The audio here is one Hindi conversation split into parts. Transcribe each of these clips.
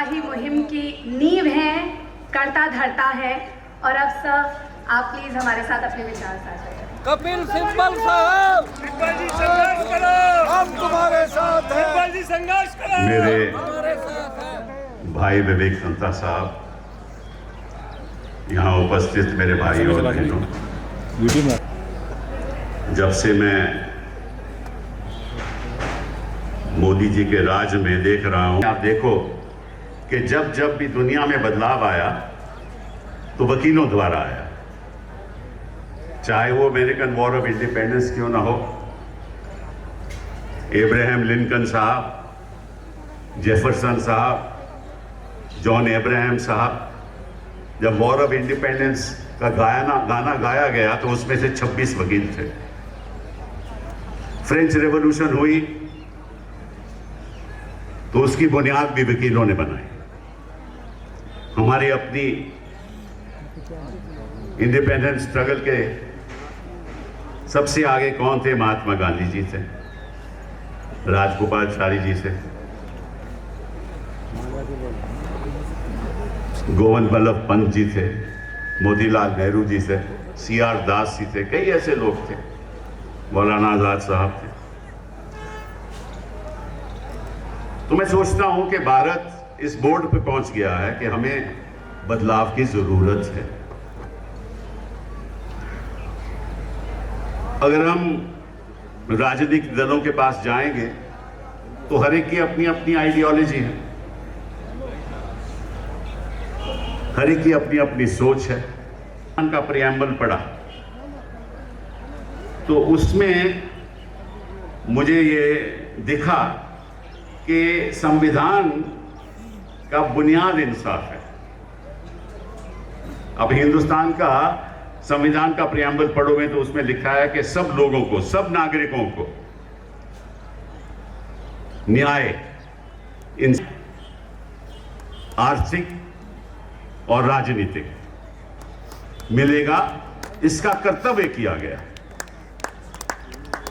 सिपाही मुहिम की नींव है, करता धरता है। और अब सर आप प्लीज हमारे साथ अपने विचार साझा करें। कपिल सिब्बल साहब, सिब्बल जी संघर्ष करो, हम तुम्हारे साथ हैं। सिब्बल जी संघर्ष करो, मेरे हमारे साथ हैं। भाई विवेक संता साहब, यहाँ उपस्थित मेरे भाई और बहनों, जब से मैं मोदी जी के राज में देख रहा हूं, आप देखो कि जब जब भी दुनिया में बदलाव आया तो वकीलों द्वारा आया, चाहे वो अमेरिकन वॉर ऑफ इंडिपेंडेंस क्यों ना हो, एब्राहम लिंकन साहब, जेफरसन साहब, जॉन एब्राहम साहब, जब वॉर ऑफ इंडिपेंडेंस का गाना गाया गया तो उसमें से 26 वकील थे। फ्रेंच रेवोल्यूशन हुई तो उसकी बुनियाद भी वकीलों ने बनाई। हमारी अपनी इंडिपेंडेंस स्ट्रगल के सबसे आगे कौन थे? महात्मा गांधी जी थे, राजगोपालाचारी जी से, गोविंद वल्लभ पंत जी थे, मोतीलाल नेहरू जी से, CR दास जी थे, कई ऐसे लोग थे, मौलाना आजाद साहब थे। तो मैं सोचता हूं कि भारत इस बोर्ड पे पहुंच गया है कि हमें बदलाव की जरूरत है। अगर हम राजनीतिक दलों के पास जाएंगे तो हर एक की अपनी अपनी आइडियोलॉजी है, हर एक की अपनी अपनी सोच है। का प्रियम्बल पढ़ा तो उसमें मुझे ये दिखा कि संविधान का बुनियाद इंसाफ है। अब हिंदुस्तान का संविधान का प्रियम्बल पढ़ोगे तो उसमें लिखा है कि सब लोगों को, सब नागरिकों को न्याय, आर्थिक और राजनीतिक मिलेगा, इसका कर्तव्य किया गया।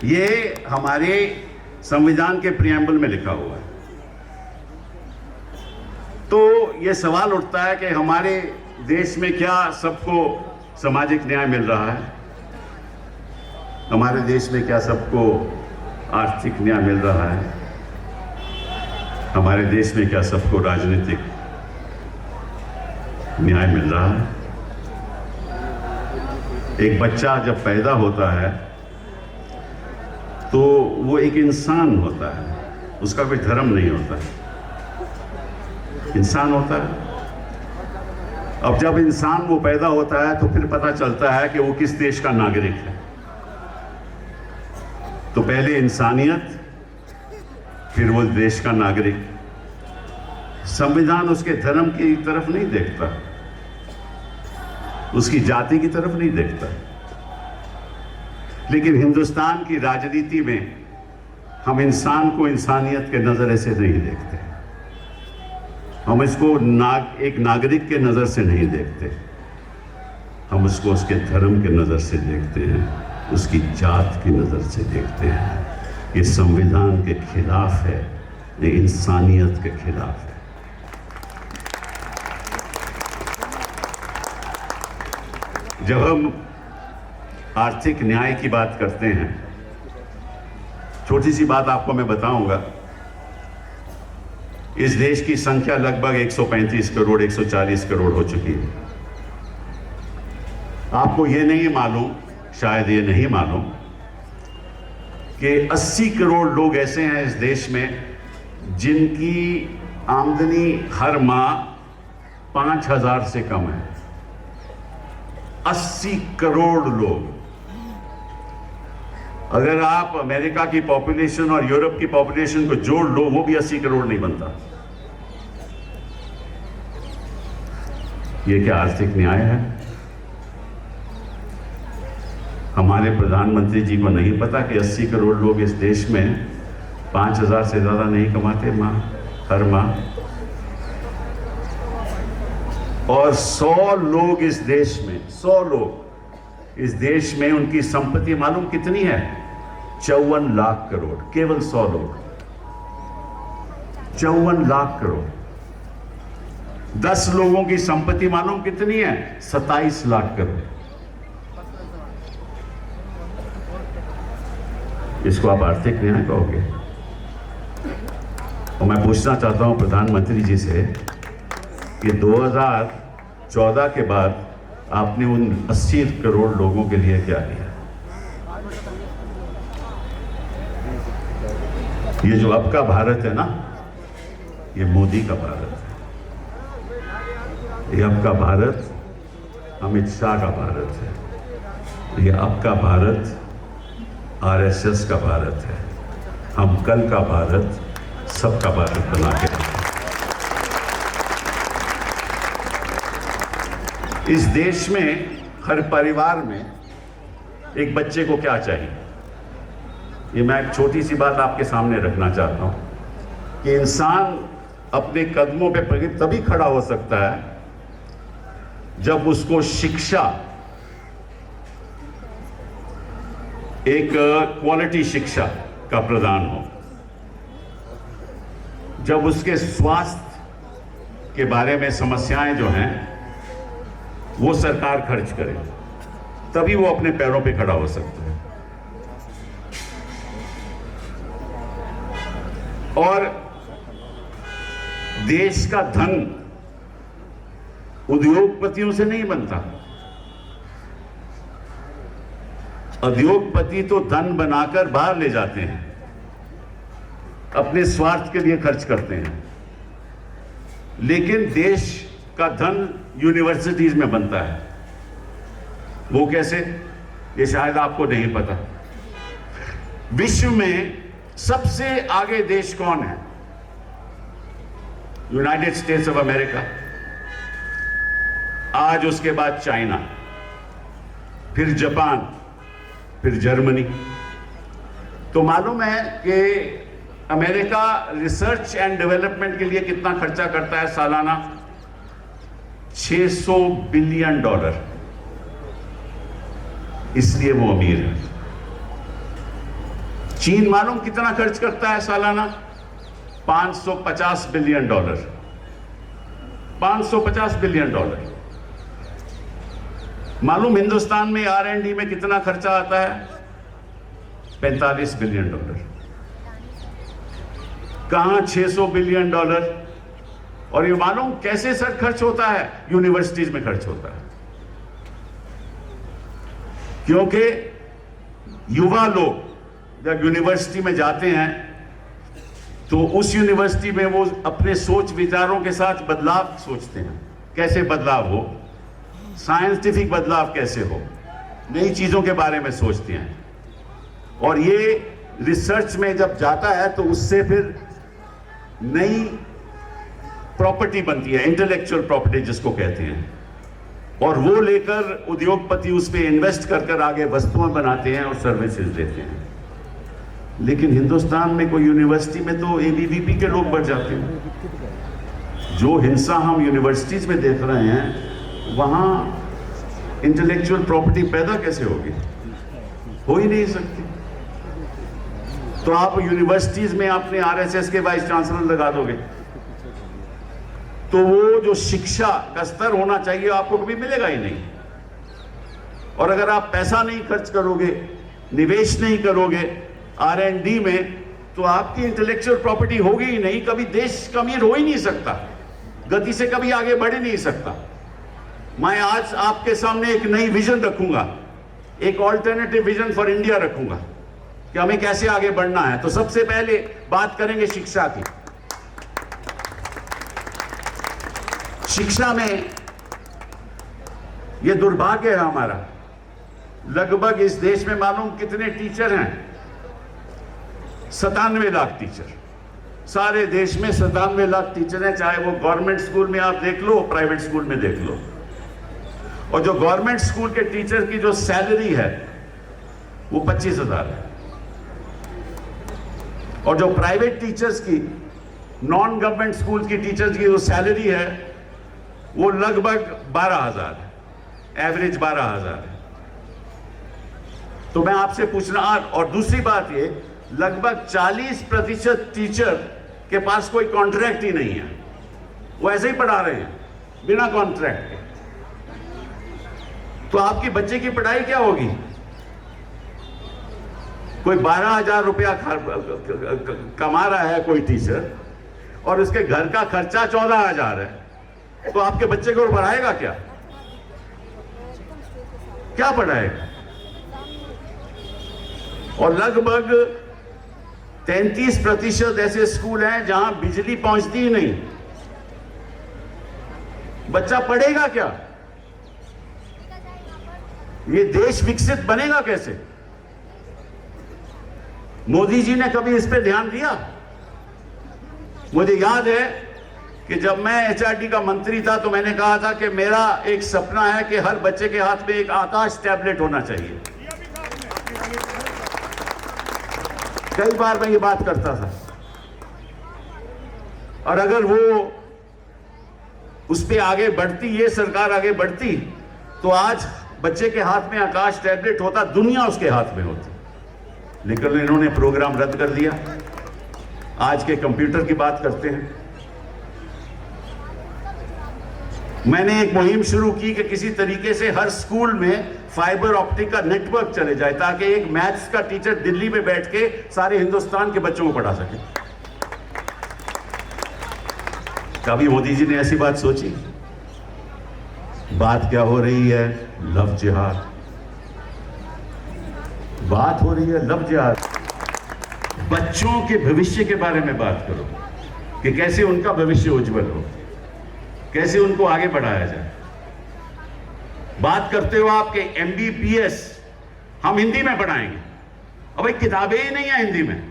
ये हमारे संविधान के प्रियम्बल में लिखा हुआ है। तो ये सवाल उठता है कि हमारे देश में क्या सबको सामाजिक न्याय मिल रहा है? हमारे देश में क्या सबको आर्थिक न्याय मिल रहा है? हमारे देश में क्या सबको राजनीतिक न्याय मिल रहा है? एक बच्चा जब पैदा होता है तो वो एक इंसान होता है, उसका कोई धर्म नहीं होता है, इंसान होता है। अब जब इंसान वो पैदा होता है तो फिर पता चलता है कि वो किस देश का नागरिक है। तो पहले इंसानियत, फिर वो देश का नागरिक। संविधान उसके धर्म की तरफ नहीं देखता, उसकी जाति की तरफ नहीं देखता। लेकिन हिंदुस्तान की राजनीति में हम इंसान को इंसानियत के नजर से नहीं देखते, हम इसको एक नागरिक के नजर से नहीं देखते, हम उसको उसके धर्म के नजर से देखते हैं, उसकी जात की नजर से देखते हैं। ये संविधान के खिलाफ है, ये इंसानियत के खिलाफ है। जब हम आर्थिक न्याय की बात करते हैं, छोटी सी बात आपको मैं बताऊंगा। इस देश की संख्या लगभग 135 करोड़ 140 करोड़ हो चुकी है। आपको ये नहीं मालूम, शायद ये नहीं मालूम कि 80 करोड़ लोग ऐसे हैं इस देश में जिनकी आमदनी हर माह 5,000 से कम है। 80 करोड़ लोग। अगर आप अमेरिका की पॉपुलेशन और यूरोप की पॉपुलेशन को जोड़ लो, वो भी 80 करोड़ नहीं बनता। ये क्या आर्थिक न्याय है? हमारे प्रधानमंत्री जी को नहीं पता कि 80 करोड़ लोग इस देश में 5,000 से ज्यादा नहीं कमाते हर माह, और 100 लोग इस देश में, 100 लोग इस देश में, उनकी संपत्ति मालूम कितनी है? 54 लाख करोड़। केवल 100 लोग, 54 लाख करोड़। 10 लोगों की संपत्ति मालूम कितनी है? 27 लाख करोड़। इसको आप आर्थिक न्याय कहोगे? और मैं पूछना चाहता हूं प्रधानमंत्री जी से कि 2014 के बाद आपने उन 80 करोड़ लोगों के लिए क्या किया? ये जो अब का भारत है ना, ये मोदी का भारत है। ये अब का भारत अमित शाह का भारत है। ये अब का भारत आरएसएस का भारत है। हम कल का भारत सबका भारत बना के रखें। इस देश में हर परिवार में एक बच्चे को क्या चाहिए? ये मैं एक छोटी सी बात आपके सामने रखना चाहता हूं कि इंसान अपने कदमों पे तभी खड़ा हो सकता है जब उसको शिक्षा, एक क्वालिटी शिक्षा का प्रदान हो, जब उसके स्वास्थ्य के बारे में समस्याएं जो हैं वो सरकार खर्च करे, तभी वो अपने पैरों पे खड़ा हो सकता है। और देश का धन उद्योगपतियों से नहीं बनता। उद्योगपति तो धन बनाकर बाहर ले जाते हैं, अपने स्वार्थ के लिए खर्च करते हैं। लेकिन देश का धन यूनिवर्सिटीज में बनता है। वो कैसे? ये शायद आपको नहीं पता। विश्व में सबसे आगे देश कौन है? यूनाइटेड स्टेट्स ऑफ अमेरिका, आज उसके बाद चाइना, फिर जापान, फिर जर्मनी। तो मालूम है कि अमेरिका रिसर्च एंड डेवलपमेंट के लिए कितना खर्चा करता है सालाना? $600 बिलियन। इसलिए वो अमीर है। चीन मालूम कितना खर्च करता है सालाना? $550 बिलियन। $550 बिलियन। मालूम हिंदुस्तान में R&D में कितना खर्चा आता है? $45 बिलियन। कहां $600 बिलियन? और ये मालूम कैसे सर खर्च होता है? यूनिवर्सिटीज में खर्च होता है। क्योंकि युवा लोग जब यूनिवर्सिटी में जाते हैं तो उस यूनिवर्सिटी में वो अपने सोच विचारों के साथ बदलाव सोचते हैं। कैसे बदलाव हो, साइंटिफिक बदलाव कैसे हो, नई चीजों के बारे में सोचते हैं। और ये रिसर्च में जब जाता है तो उससे फिर नई प्रॉपर्टी बनती है, इंटेलेक्चुअल प्रॉपर्टी जिसको कहते हैं। और वो लेकर उद्योगपति उस पर इन्वेस्ट कर आगे वस्तुएं बनाते हैं और सर्विसेज देते हैं। लेकिन हिंदुस्तान में कोई यूनिवर्सिटी में तो एबीवीपी के लोग बढ़ जाते हैं। जो हिंसा हम यूनिवर्सिटीज में देख रहे हैं, वहां इंटेलेक्चुअल प्रॉपर्टी पैदा कैसे होगी? हो ही नहीं सकती। तो आप यूनिवर्सिटीज में अपने आरएसएस के वाइस चांसलर लगा दोगे तो वो जो शिक्षा का स्तर होना चाहिए आपको कभी मिलेगा ही नहीं। और अगर आप पैसा नहीं खर्च करोगे, निवेश नहीं करोगे R&D में, तो आपकी इंटेलेक्चुअल प्रॉपर्टी होगी ही नहीं। कभी देश अमीर हो ही नहीं सकता, गति से कभी आगे बढ़ ही नहीं सकता। मैं आज आपके सामने एक नई विजन रखूंगा, एक ऑल्टरनेटिव विजन फॉर इंडिया रखूंगा कि हमें कैसे आगे बढ़ना है। तो सबसे पहले बात करेंगे शिक्षा की। शिक्षा में यह दुर्भाग्य है हमारा, लगभग इस देश में मालूम कितने टीचर हैं? 97 लाख टीचर। सारे देश में 97 लाख टीचर हैं, चाहे वो गवर्नमेंट स्कूल में आप देख लो, प्राइवेट स्कूल में देख लो। और जो गवर्नमेंट स्कूल के टीचर की जो सैलरी है वो 25,000 है। और जो प्राइवेट टीचर्स की, नॉन गवर्नमेंट स्कूल की टीचर्स की जो सैलरी है वो लगभग 12,000 है, एवरेज 12,000 है। तो मैं आपसे पूछना, और दूसरी बात ये, लगभग 40% टीचर के पास कोई कॉन्ट्रैक्ट ही नहीं है, वो ऐसे ही पढ़ा रहे हैं। बिना कॉन्ट्रैक्ट के, तो आपके बच्चे की पढ़ाई क्या होगी? कोई 12,000 रुपया कमा रहा है कोई टीचर और उसके घर का खर्चा 14,000 है, तो आपके बच्चे को पढ़ाएगा क्या? क्या पढ़ाएगा? और लगभग 33% ऐसे स्कूल हैं जहां बिजली पहुंचती ही नहीं। बच्चा पढ़ेगा क्या? ये देश विकसित बनेगा कैसे? मोदी जी ने कभी इस पे ध्यान दिया? मुझे याद है कि जब मैं एचआरडी का मंत्री था तो मैंने कहा था कि मेरा एक सपना है कि हर बच्चे के हाथ में एक आकाश टैबलेट होना चाहिए। कई बार मैं ये बात करता था, और अगर वो उस पे आगे बढ़ती, ये सरकार आगे बढ़ती, तो आज बच्चे के हाथ में आकाश टैबलेट होता, दुनिया उसके हाथ में होती। लेकिन इन्होंने प्रोग्राम रद्द कर दिया। आज के कंप्यूटर की बात करते हैं। मैंने एक मुहिम शुरू की कि किसी तरीके से हर स्कूल में फाइबर ऑप्टिक का नेटवर्क चले जाए, ताकि एक मैथ्स का टीचर दिल्ली में बैठ के सारे हिंदुस्तान के बच्चों को पढ़ा सके। कभी मोदी जी ने ऐसी बात सोची? बात क्या हो रही है? लव जिहाद। बात हो रही है लव जिहाद। बच्चों के भविष्य के बारे में बात करो कि कैसे उनका भविष्य उज्जवल हो, कैसे उनको आगे बढ़ाया जाए। बात करते हो आपके MBBS हम हिंदी में पढ़ाएंगे। अब भाई किताबें ही नहीं है हिंदी में,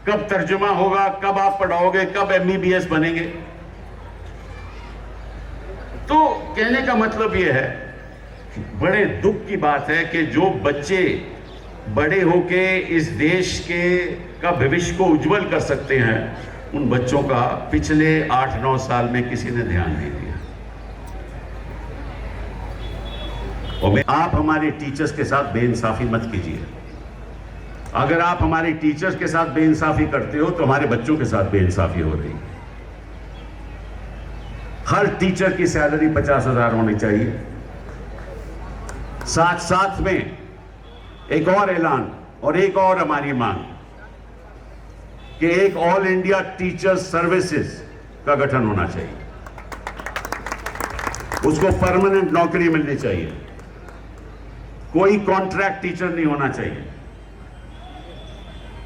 कब तर्जुमा होगा, कब आप पढ़ाओगे, कब MBBS बनेंगे? तो कहने का मतलब यह है, बड़े दुख की बात है कि जो बच्चे बड़े होके इस देश का भविष्य को उज्जवल कर सकते हैं, उन बच्चों का पिछले 8-9 साल में किसी ने ध्यान नहीं दिया। और आप हमारे टीचर्स के साथ बेइंसाफी मत कीजिए। अगर आप हमारे टीचर्स के साथ बेइंसाफी करते हो तो हमारे बच्चों के साथ बेइंसाफी हो रही है। हर टीचर की सैलरी 50,000 होनी चाहिए। साथ साथ में एक और ऐलान और एक और हमारी मांग कि एक ऑल इंडिया टीचर सर्विसेज का गठन होना चाहिए। उसको परमानेंट नौकरी मिलनी चाहिए, कोई कॉन्ट्रैक्ट टीचर नहीं होना चाहिए।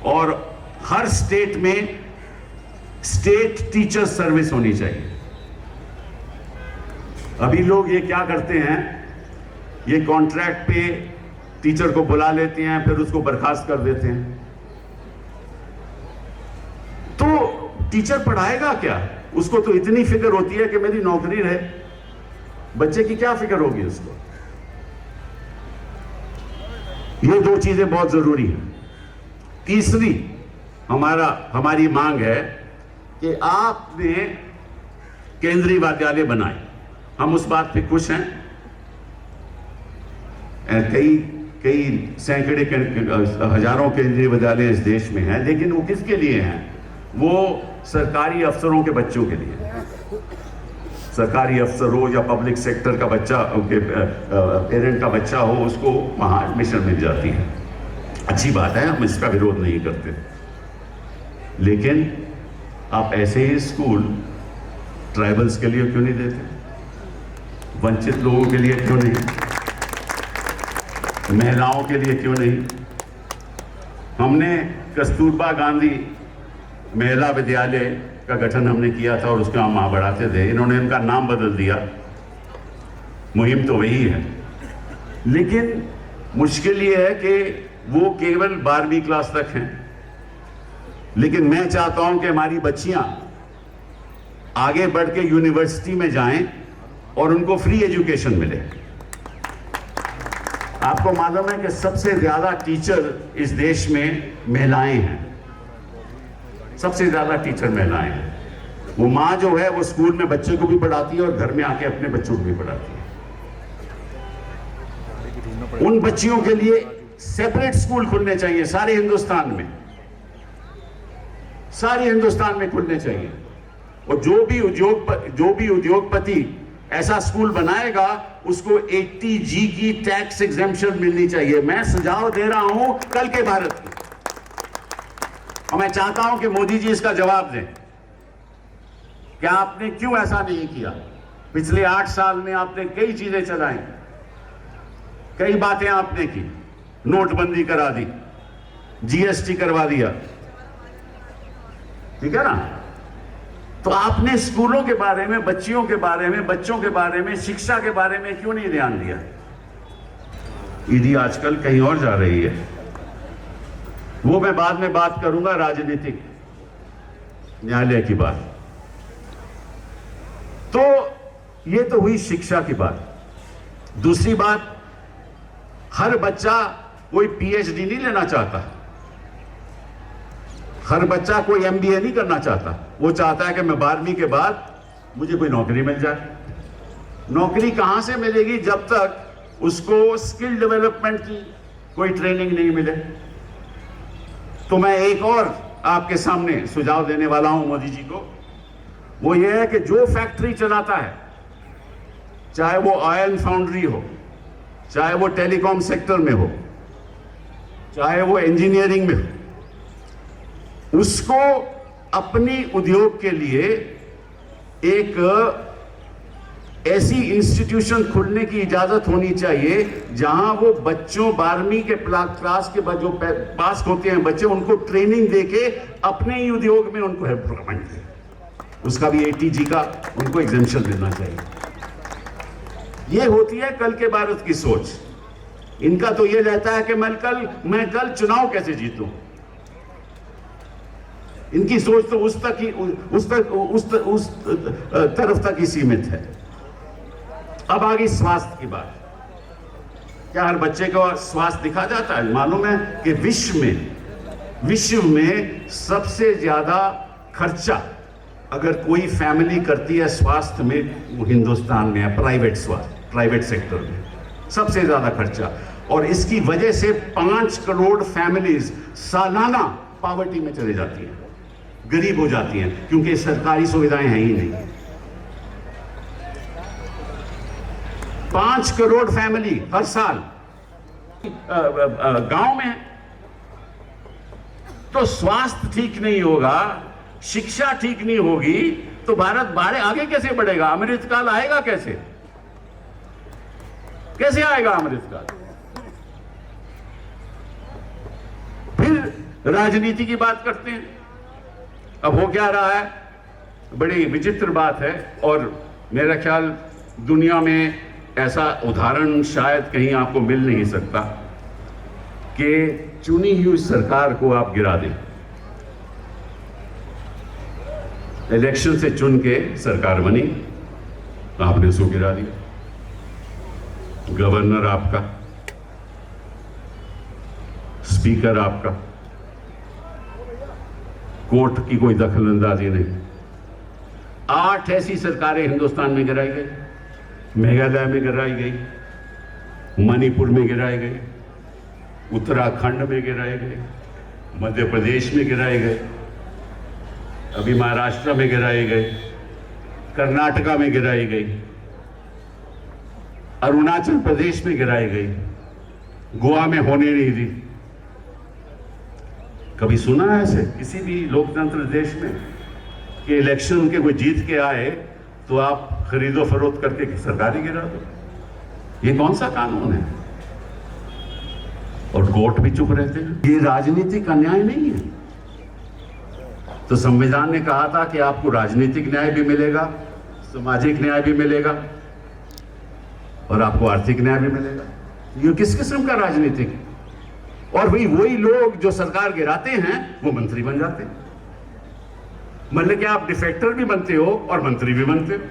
और हर स्टेट में स्टेट टीचर सर्विस होनी चाहिए। अभी लोग ये क्या करते हैं, ये कॉन्ट्रैक्ट पे टीचर को बुला लेते हैं, फिर उसको बर्खास्त कर देते हैं। तो टीचर पढ़ाएगा क्या? उसको तो इतनी फिक्र होती है कि मेरी नौकरी रहे, बच्चे की क्या फिक्र होगी उसको? ये दो चीजें बहुत जरूरी हैं। तीसरी हमारी मांग है कि आपने केंद्रीय विद्यालय बनाए। हम उस बात पे खुश हैं। कई सैकड़े हजारों केंद्रीय विद्यालय इस देश में हैं, लेकिन वो किसके लिए हैं? वो सरकारी अफसरों के बच्चों के लिए। सरकारी अफसर हो या पब्लिक सेक्टर का बच्चा, उनके पेरेंट का बच्चा हो, उसको वहाँ एडमिशन मिल जाती है। अच्छी बात है, हम इसका विरोध नहीं करते। लेकिन आप ऐसे ही स्कूल ट्राइबल्स के लिए क्यों नहीं देते? वंचित लोगों के लिए क्यों नहीं? महिलाओं के लिए क्यों नहीं? हमने कस्तूरबा गांधी महिला विद्यालय का गठन हमने किया था और उसका हम वहाँ बढ़ाते थे। इन्होंने इनका नाम बदल दिया। मुहिम तो वही है, लेकिन मुश्किल ये है कि वो केवल 12वीं क्लास तक हैं। लेकिन मैं चाहता हूं कि हमारी बच्चियां आगे बढ़ के यूनिवर्सिटी में जाएं और उनको फ्री एजुकेशन मिले। आपको मालूम है कि सबसे ज्यादा टीचर इस देश में महिलाएं हैं। सबसे ज्यादा टीचर महिलाएं हैं। वो माँ जो है वो स्कूल में बच्चे को भी पढ़ाती है और घर में आके अपने बच्चों को भी पढ़ाती है। उन बच्चियों के लिए सेपरेट स्कूल खुलने चाहिए सारे हिंदुस्तान में खुलने चाहिए। और जो भी उद्योगपति ऐसा स्कूल बनाएगा उसको 80G की टैक्स एग्जेम्पशन मिलनी चाहिए। मैं सुझाव दे रहा हूं कल के भारत की, और मैं चाहता हूं कि मोदी जी इसका जवाब दें कि आपने क्यों ऐसा नहीं किया। पिछले 8 साल में आपने कई चीजें चलाई, कई बातें आपने की, नोटबंदी करा दी, GST करवा दिया, ठीक है ना। तो आपने स्कूलों के बारे में, बच्चियों के बारे में, बच्चों के बारे में, शिक्षा के बारे में क्यों नहीं ध्यान दिया। ईडी आजकल कहीं और जा रही है, वो मैं बाद में बात करूंगा, राजनीतिक न्यायालय की बात। तो ये तो हुई शिक्षा की बात। दूसरी बात, हर बच्चा कोई PhD नहीं लेना चाहता, हर बच्चा कोई MBA नहीं करना चाहता। वो चाहता है कि मैं 12वीं के बाद मुझे कोई नौकरी मिल जाए। नौकरी कहां से मिलेगी जब तक उसको स्किल डेवलपमेंट की कोई ट्रेनिंग नहीं मिले। तो मैं एक और आपके सामने सुझाव देने वाला हूं मोदी जी को, वो ये है कि जो फैक्ट्री चलाता है, चाहे वो आयरन फाउंड्री हो, चाहे वो टेलीकॉम सेक्टर में हो, चाहे वो इंजीनियरिंग में हो, उसको अपनी उद्योग के लिए एक ऐसी इंस्टीट्यूशन खोलने की इजाजत होनी चाहिए जहां वो बच्चों 12वीं के क्लास के बाद जो पास होते हैं बच्चे, उनको ट्रेनिंग देके अपने ही उद्योग में उनको एम्प्लॉयमेंट दे। उसका भी 80G का उनको एग्जेम्पशन मिलना चाहिए। ये होती है कल के भारत की सोच। इनका तो ये रहता है कि मैं कल चुनाव कैसे जीतूं। इनकी सोच तो उस तरफ तक ही सीमित है। अब आ गई स्वास्थ्य की बात। क्या हर बच्चे को स्वास्थ्य दिखा जाता है? मालूम है कि विश्व में सबसे ज्यादा खर्चा अगर कोई फैमिली करती है स्वास्थ्य में, वो हिंदुस्तान में है। प्राइवेट सेक्टर में सबसे ज्यादा खर्चा, और इसकी वजह से 5 करोड़ फैमिलीज सालाना पॉवर्टी में चले जाती हैं, गरीब हो जाती हैं, क्योंकि सरकारी सुविधाएं हैं ही नहीं। 5 करोड़ फैमिली हर साल गांव में है। तो स्वास्थ्य ठीक नहीं होगा, शिक्षा ठीक नहीं होगी, तो भारत आगे कैसे बढ़ेगा? अमृतकाल आएगा कैसे आएगा अमृतकाल? फिर राजनीति की बात करते हैं। अब हो क्या रहा है, बड़ी विचित्र बात है, और मेरा ख्याल दुनिया में ऐसा उदाहरण शायद कहीं आपको मिल नहीं सकता कि चुनी हुई सरकार को आप गिरा दें। इलेक्शन से चुन के सरकार बनी, आपने उसको गिरा दिया। गवर्नर आपका, स्पीकर आपका, कोर्ट की कोई दखलंदाजी नहीं। 8 ऐसी सरकारें हिंदुस्तान में गिराई गई। मेघालय में गिराई गई, मणिपुर में गिराई गई, उत्तराखंड में गिराई गई, मध्य प्रदेश में गिराई गई, अभी महाराष्ट्र में गिराई गई, कर्नाटका में गिराई गई, अरुणाचल प्रदेश में गिराई गई, गोवा में होने नहीं दी। कभी सुना है ऐसे किसी भी लोकतंत्र देश में कि इलेक्शन के कोई जीत के आए तो आप खरीदो फरोख्त करके सरकारी गिरा दो? ये कौन सा कानून है? और कोर्ट भी चुप रहते हैं। ये राजनीतिक अन्याय नहीं है। तो संविधान ने कहा था कि आपको राजनीतिक न्याय भी मिलेगा, सामाजिक न्याय भी मिलेगा, और आपको आर्थिक न्याय भी मिलेगा। ये किस किस्म का राजनीतिक? और वही लोग जो सरकार गिराते हैं वो मंत्री बन जाते हैं। मतलब कि आप डिफेक्टर भी बनते हो और मंत्री भी बनते हो।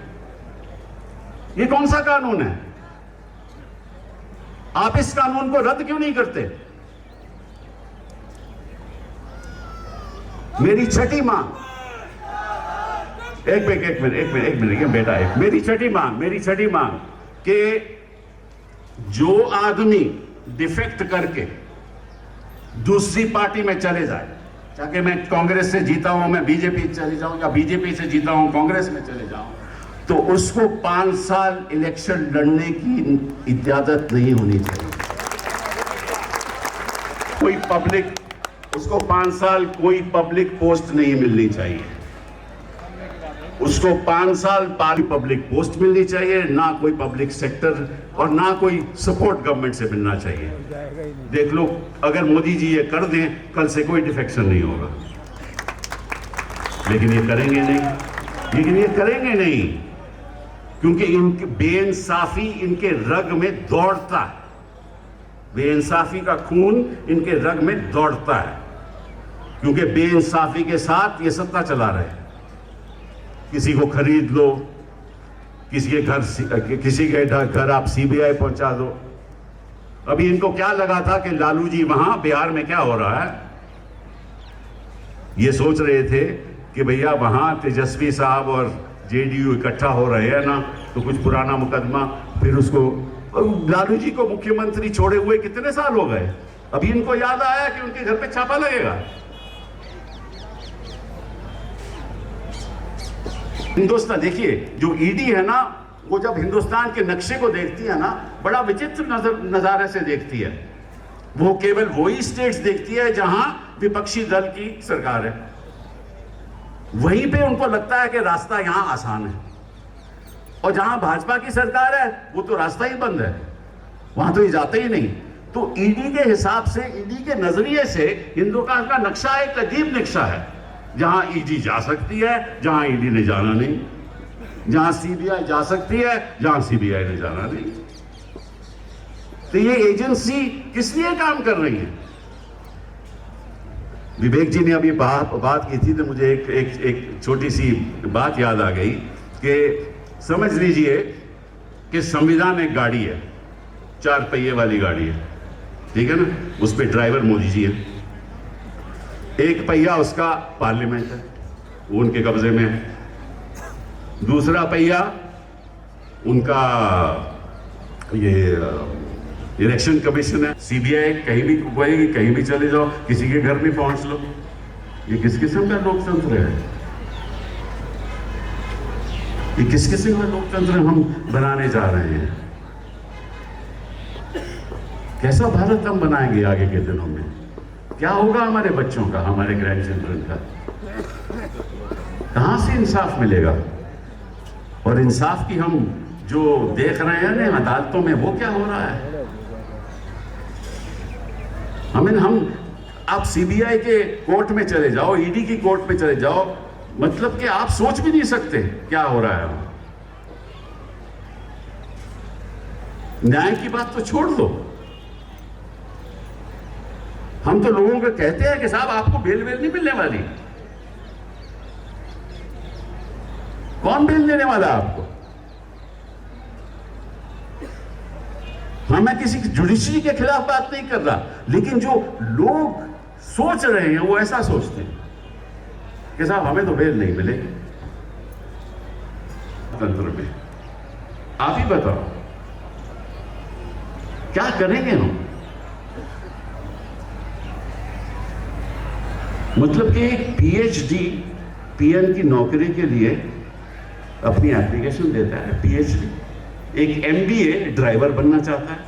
ये कौन सा कानून है? आप इस कानून को रद्द क्यों नहीं करते? मेरी छठी मांग, एक मिनट बेटा, मेरी छठी मांग कि जो आदमी डिफेक्ट करके दूसरी पार्टी में चले जाए, चाहे मैं कांग्रेस से जीता हूं, मैं बीजेपी चले जाऊं, या बीजेपी से जीता हूं कांग्रेस में चले जाऊं, तो उसको 5 साल इलेक्शन लड़ने की इजाजत नहीं होनी चाहिए। कोई पब्लिक, उसको 5 साल कोई पब्लिक पोस्ट नहीं मिलनी चाहिए। उसको 5 साल बाद पब्लिक पोस्ट मिलनी चाहिए, ना कोई पब्लिक सेक्टर और ना कोई सपोर्ट गवर्नमेंट से मिलना चाहिए। देख लो, अगर मोदी जी ये कर दें, कल से कोई डिफेक्शन नहीं होगा। लेकिन ये करेंगे नहीं, क्योंकि इनकी बेइंसाफी इनके रग में दौड़ता है। बेइंसाफी का खून इनके रग में दौड़ता है, क्योंकि बेइंसाफी के साथ ये सत्ता चला रहे हैं। किसी को खरीद लो, किसी के घर आप सीबीआई पहुंचा दो। अभी इनको क्या लगा था कि लालू जी वहां बिहार में क्या हो रहा है, ये सोच रहे थे कि भैया वहां तेजस्वी साहब और जेडीयू इकट्ठा हो रहे हैं ना, तो कुछ पुराना मुकदमा, फिर उसको, लालू जी को मुख्यमंत्री छोड़े हुए कितने साल हो गए। अभी इनको याद आया कि उनके घर पे छापा लगेगा। हिंदुस्तान देखिए, जो ईडी है ना, वो जब हिंदुस्तान के नक्शे को देखती है ना, बड़ा विचित्र नजारे से देखती है। वो केवल वही स्टेट्स देखती है जहां विपक्षी दल की सरकार है। वहीं पे उनको लगता है कि रास्ता यहां आसान है, और जहां भाजपा की सरकार है वो तो रास्ता ही बंद है, वहां तो ये जाते ही नहीं। तो ईडी के हिसाब से, ईडी के नजरिए से हिंदुस्तान का नक्शा एक अजीब नक्शा है, जहां ईडी जा सकती है, जहां ईडी ने जाना नहीं, जहां सीबीआई जा सकती है, जहां सीबीआई ने जाना नहीं। तो ये एजेंसी किस लिए काम कर रही है? विवेक जी ने अभी बात की थी, तो मुझे एक छोटी सी बात याद आ गई कि समझ लीजिए कि संविधान एक गाड़ी है, 4 पहिए वाली गाड़ी है, ठीक है ना, उस पर ड्राइवर मोदी जी है। एक पहिया उसका पार्लियामेंट है, वो उनके कब्जे में है। दूसरा पहिया उनका ये इलेक्शन कमीशन है। सीबीआई कहीं भी घुमाएगी, कहीं भी चले जाओ, किसी के घर भी पहुंच लो। ये किस किस्म का लोकतंत्र है? ये किस किस्म का लोकतंत्र हम बनाने जा रहे हैं? कैसा भारत हम बनाएंगे आगे के दिनों में? क्या होगा हमारे बच्चों का, हमारे ग्रैंड चिल्ड्रन का? कहां से इंसाफ मिलेगा? और इंसाफ की हम जो देख रहे हैं ना अदालतों में, वो क्या हो रहा है? आप सीबीआई के कोर्ट में चले जाओ, ईडी की कोर्ट में चले जाओ, मतलब कि आप सोच भी नहीं सकते क्या हो रहा है। न्याय की बात तो छोड़ दो, हम तो लोगों को कहते हैं कि साहब आपको बेल नहीं मिलने वाली। कौन बेल देने वाला आपको? हाँ, मैं किसी जुडिशरी के खिलाफ बात नहीं कर रहा, लेकिन जो लोग सोच रहे हैं वो ऐसा सोचते हैं कि साहब हमें तो बेल नहीं मिलेगी। तंत्र में आप ही बताओ क्या करेंगे हम? मतलब कि एक पीएचडी पीएन की नौकरी के लिए अपनी एप्लीकेशन देता है, पीएचडी, एक एमबीए ड्राइवर बनना चाहता है।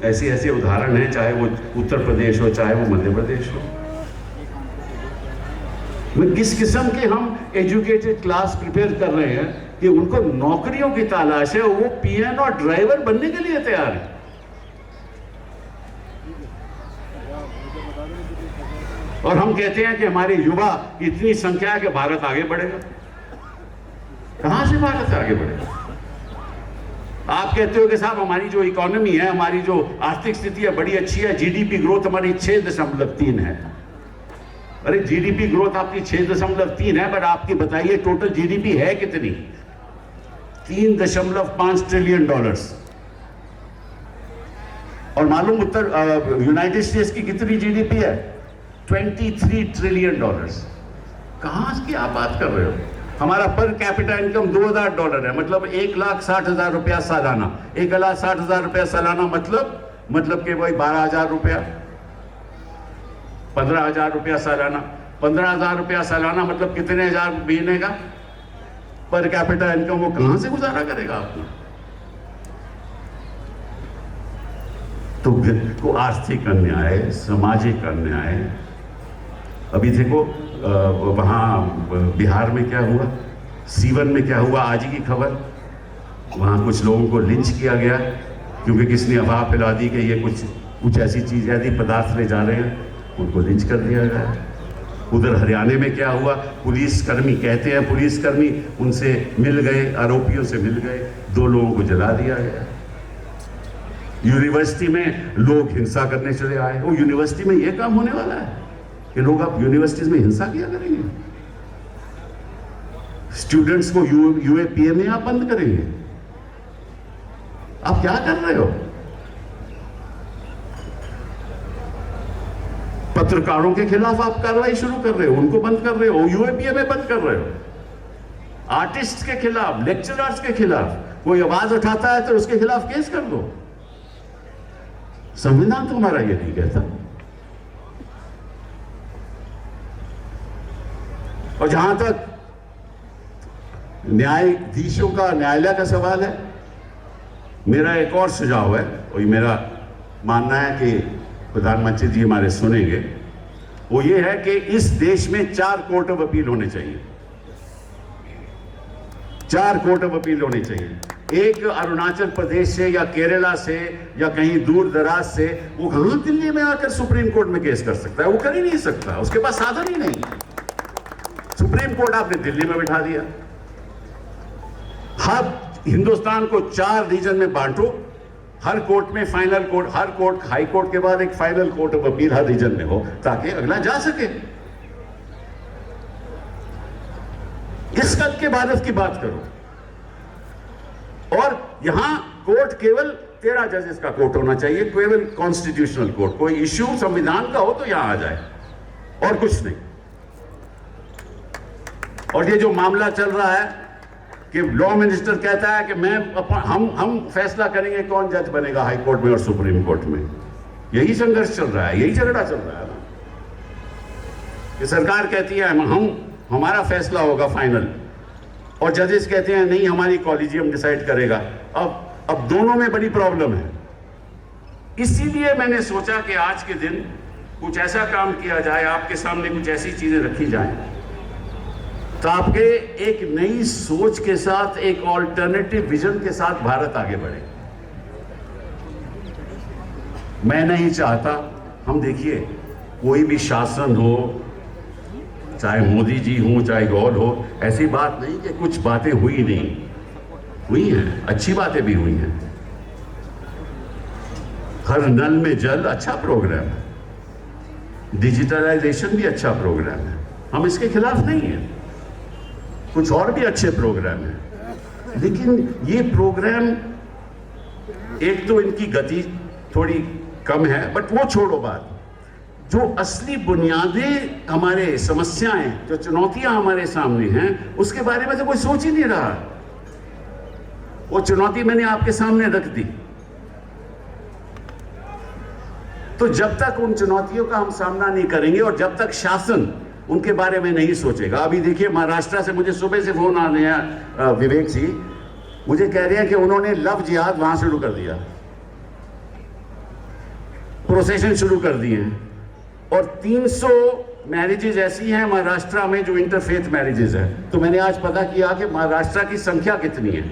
ऐसे ऐसे उदाहरण हैं, चाहे वो उत्तर प्रदेश हो, चाहे वो मध्य प्रदेश हो। किस किस्म के हम एजुकेटेड क्लास प्रिपेयर कर रहे हैं कि उनको नौकरियों की तलाश है, वो पीएन और ड्राइवर बनने के लिए तैयार है। और हम कहते हैं कि हमारे युवा की इतनी संख्या है कि भारत आगे बढ़ेगा। कहां से भारत आगे बढ़ेगा? आप कहते हो कि साहब हमारी जो इकोनॉमी है, हमारी जो आर्थिक स्थिति है बड़ी अच्छी है, जीडीपी ग्रोथ हमारी 6.3 है। अरे जीडीपी ग्रोथ आपकी 6.3 है, पर आपकी बताइए टोटल जीडीपी है कितनी? $3.5 ट्रिलियन। और मालूम यूनाइटेड स्टेट्स की कितनी जीडीपी है? $23 ट्रिलियन। कहां की आप बात कर रहे हो? हमारा पर कैपिटा इनकम $2,000 है, मतलब 1,60,000 रुपया सालाना। 1,60,000 रुपया सालाना मतलब कि वही 12,000 रुपया। 15,000 रुपया सालाना। 15,000 रुपया सालाना मतलब कितने हजार महीने का पर कैपिटा इनकम, वो कहां से गुजारा करेगा अपना? तो को आर्थिक अन्याय, सामाजिक अन्याय। अभी देखो वहां बिहार में क्या हुआ, सीवन में क्या हुआ, आज ही की खबर। वहां कुछ लोगों को लिंच किया गया क्योंकि किसने अफवाह फैला दी कि ये कुछ ऐसी चीज यदि पदार्थ ले जा रहे हैं, उनको लिंच कर दिया गया। उधर हरियाणा में क्या हुआ, पुलिसकर्मी, कहते हैं पुलिसकर्मी उनसे मिल गए, आरोपियों से मिल गए, 2 लोगों को जला दिया गया। यूनिवर्सिटी में लोग हिंसा करने चले आए। वो यूनिवर्सिटी में यह काम होने वाला है कि लोग अब यूनिवर्सिटीज में हिंसा किया करेंगे? स्टूडेंट्स को यूएपीए में आप बंद करेंगे? आप क्या कर रहे हो? पत्रकारों के खिलाफ आप कार्रवाई शुरू कर रहे हो, उनको बंद कर रहे हो, यूएपीए में बंद कर रहे हो। आर्टिस्ट के खिलाफ, लेक्चरर्स के खिलाफ कोई आवाज उठाता है तो उसके खिलाफ केस कर दो। संविधान तुम्हारा ये नहीं कहता। और जहां तक न्यायाधीशों का, न्यायालय का सवाल है, मेरा एक और सुझाव है, और मेरा मानना है कि प्रधानमंत्री जी हमारे सुनेंगे। वो ये है कि इस देश में 4 कोर्ट ऑफ अपील होने चाहिए। 4 कोर्ट ऑफ अपील होने चाहिए। एक अरुणाचल प्रदेश से या केरला से या कहीं दूर दराज से, वो कहां दिल्ली में आकर सुप्रीम कोर्ट में केस कर सकता है? वो कर ही नहीं सकता, उसके पास साधन ही नहीं। सुप्रीम कोर्ट आपने दिल्ली में बिठा दिया। हर हिंदुस्तान को 4 रीजन में बांटो, हर कोर्ट में फाइनल कोर्ट, हर कोर्ट, हाई कोर्ट के बाद एक फाइनल कोर्ट ऑफ अपील हर रीजन में हो, ताकि अगला जा सके। इस कद के भारत की बात करो। और यहां कोर्ट केवल 13 जजेस का कोर्ट होना चाहिए, केवल कॉन्स्टिट्यूशनल कोर्ट। कोई इश्यू संविधान का हो तो यहां आ जाए, और कुछ नहीं। और ये जो मामला चल रहा है कि लॉ मिनिस्टर कहता है कि हम फैसला करेंगे कौन जज बनेगा हाई कोर्ट में और सुप्रीम कोर्ट में, यही संघर्ष चल रहा है, यही झगड़ा चल रहा है ना। कि सरकार कहती है हमारा फैसला होगा फाइनल, और जजेस कहते हैं नहीं, हमारी कॉलेजियम डिसाइड करेगा। अब दोनों में बड़ी प्रॉब्लम है। इसीलिए मैंने सोचा कि आज के दिन कुछ ऐसा काम किया जाए, आपके सामने कुछ ऐसी चीजें रखी जाएं तो आपके एक नई सोच के साथ, एक ऑल्टरनेटिव विजन के साथ भारत आगे बढ़े। मैं नहीं चाहता, हम देखिए कोई भी शासन हो, चाहे मोदी जी हो चाहे गौर हो, ऐसी बात नहीं कि कुछ बातें हुई नहीं, हुई हैं, अच्छी बातें भी हुई हैं। हर नल में जल अच्छा प्रोग्राम है, डिजिटलाइजेशन भी अच्छा प्रोग्राम है, हम इसके खिलाफ नहीं हैं। कुछ और भी अच्छे प्रोग्राम हैं, लेकिन ये प्रोग्राम, एक तो इनकी गति थोड़ी कम है, बट वो छोड़ो बात। जो असली बुनियादी हमारे समस्याएं, जो चुनौतियां हमारे सामने हैं, उसके बारे में तो कोई सोच ही नहीं रहा। वो चुनौती मैंने आपके सामने रख दी। तो जब तक उन चुनौतियों का हम सामना नहीं करेंगे और जब तक शासन उनके बारे में नहीं सोचेगा। अभी देखिए महाराष्ट्र से मुझे सुबह से फोन आ रहे हैं, विवेक जी मुझे कह रहे हैं कि उन्होंने लव जिहाद वहां शुरू कर दिया, प्रोसेशन शुरू कर दिए हैं, और 300 मैरिजेज ऐसी हैं महाराष्ट्र में जो इंटरफेथ मैरिजेज हैं। तो मैंने आज पता किया कि महाराष्ट्र की संख्या कितनी है,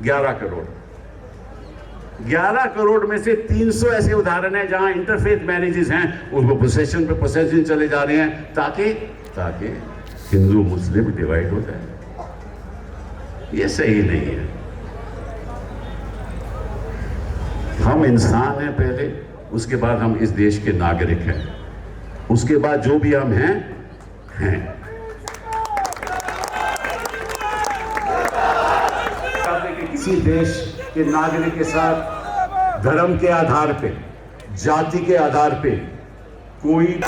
11 करोड़। 11 करोड़ में से 300 ऐसे उदाहरण हैं जहां इंटरफेथ मैरिजेज हैं, उनको प्रोसेशन चले जा रहे हैं ताकि हिंदू मुस्लिम डिवाइड हो जाए। ये सही नहीं है। हम इंसान हैं पहले, उसके बाद हम इस देश के नागरिक हैं, उसके बाद जो भी हम हैं। किसी देश के नागरिक के साथ धर्म के आधार पे, जाति के आधार पे कोई।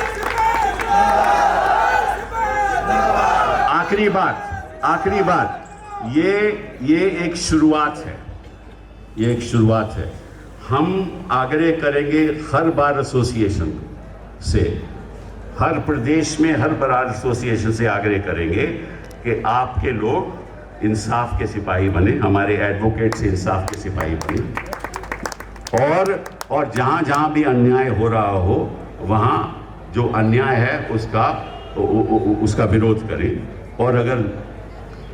आखिरी बात ये एक शुरुआत है, ये एक शुरुआत है। हम आग्रह करेंगे हर बार एसोसिएशन से हर प्रदेश में हर बार एसोसिएशन से आग्रह करेंगे कि आपके लोग इंसाफ के सिपाही बने, हमारे एडवोकेट से इंसाफ के सिपाही बने, और जहाँ जहाँ भी अन्याय हो रहा हो वहाँ जो अन्याय है उसका विरोध करें, और अगर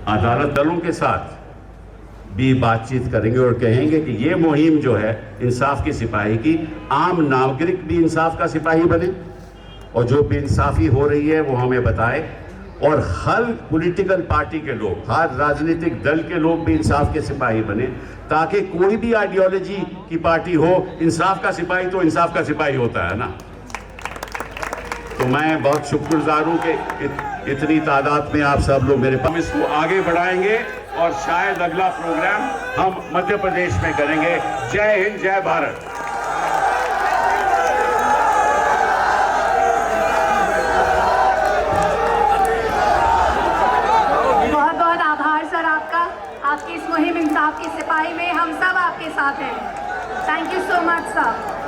अदालत दलों के साथ भी बातचीत करेंगे और कहेंगे कि ये मुहिम जो है इंसाफ के सिपाही की, आम नागरिक भी इंसाफ का सिपाही बने और जो बेइंसाफी हो रही है वो हमें बताए, और हर पॉलिटिकल पार्टी के लोग, हर राजनीतिक दल के लोग भी इंसाफ के सिपाही बने, ताकि कोई भी आइडियोलॉजी की पार्टी हो, इंसाफ का सिपाही तो इंसाफ का सिपाही होता है ना। तो मैं बहुत शुक्रगुजार हूँ कि इतनी तादाद में आप सब लोग मेरे पास इसको आगे बढ़ाएंगे, और शायद अगला प्रोग्राम हम मध्य प्रदेश में करेंगे। जय हिंद, जय भारत। बहुत बहुत आभार सर आपका, आपकी इस मुहिम इंसाफ की सिपाही में हम सब आपके साथ हैं। Thank you so much sir.